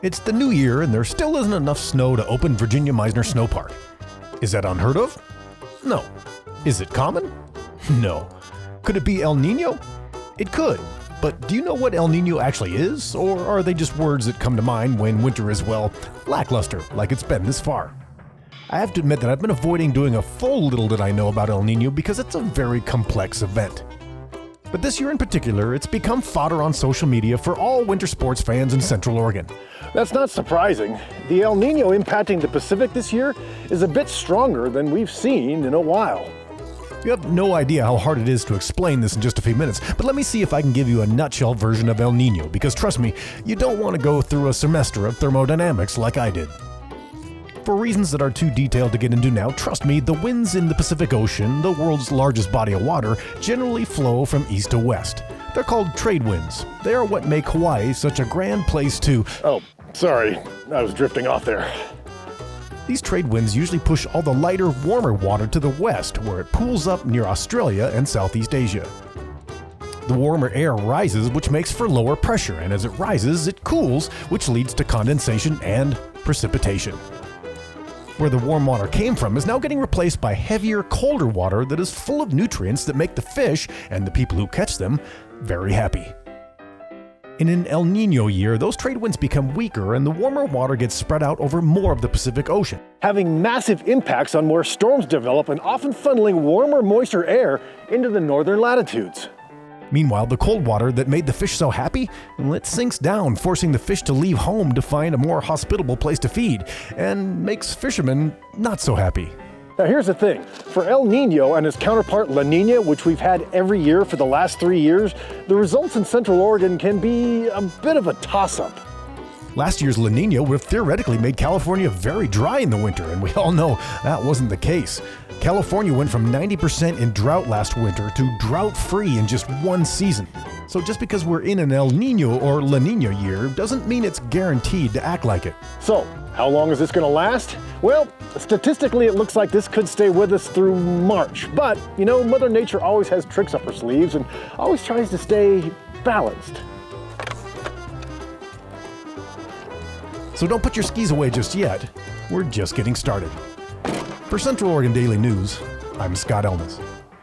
It's the new year and there still isn't enough snow to open Virginia Meisner Snow Park. Is that unheard of? No. Is it common? No. Could it be El Niño? It could. But do you know what El Niño actually is? Or are they just words that come to mind when winter is, well, lackluster like it's been this far? I have to admit that I've been avoiding doing a full little did I know about El Niño because it's a very complex event. But this year in particular, it's become fodder on social media for all winter sports fans in Central Oregon. That's not surprising. The El Niño impacting the Pacific this year is a bit stronger than we've seen in a while. You have no idea how hard it is to explain this in just a few minutes, but let me see if I can give you a nutshell version of El Niño, because trust me, you don't want to go through a semester of thermodynamics like I did. For reasons that are too detailed to get into now, trust me, the winds in the Pacific Ocean, the world's largest body of water, generally flow from east to west. They're called trade winds. They are what make Hawaii such a grand place to... Oh, sorry, I was drifting off there. These trade winds usually push all the lighter, warmer water to the west, where it pools up near Australia and Southeast Asia. The warmer air rises, which makes for lower pressure, and as it rises, it cools, which leads to condensation and precipitation. Where the warm water came from is now getting replaced by heavier, colder water that is full of nutrients that make the fish, and the people who catch them, very happy. In an El Niño year, those trade winds become weaker and the warmer water gets spread out over more of the Pacific Ocean, having massive impacts on where storms develop and often funneling warmer, moister air into the northern latitudes. Meanwhile, the cold water that made the fish so happy, well, it sinks down, forcing the fish to leave home to find a more hospitable place to feed, and makes fishermen not so happy. Now here's the thing, for El Niño and its counterpart La Niña, which we've had every year for the last 3 years, the results in Central Oregon can be a bit of a toss-up. Last year's La Niña would have theoretically made California very dry in the winter, and we all know that wasn't the case. California went from 90% in drought last winter to drought-free in just one season. So just because we're in an El Niño or La Niña year doesn't mean it's guaranteed to act like it. So, how long is this going to last? Well, statistically it looks like this could stay with us through March. But, you know, Mother Nature always has tricks up her sleeves and always tries to stay balanced. So don't put your skis away just yet. We're just getting started. For Central Oregon Daily News, I'm Scott Elmas.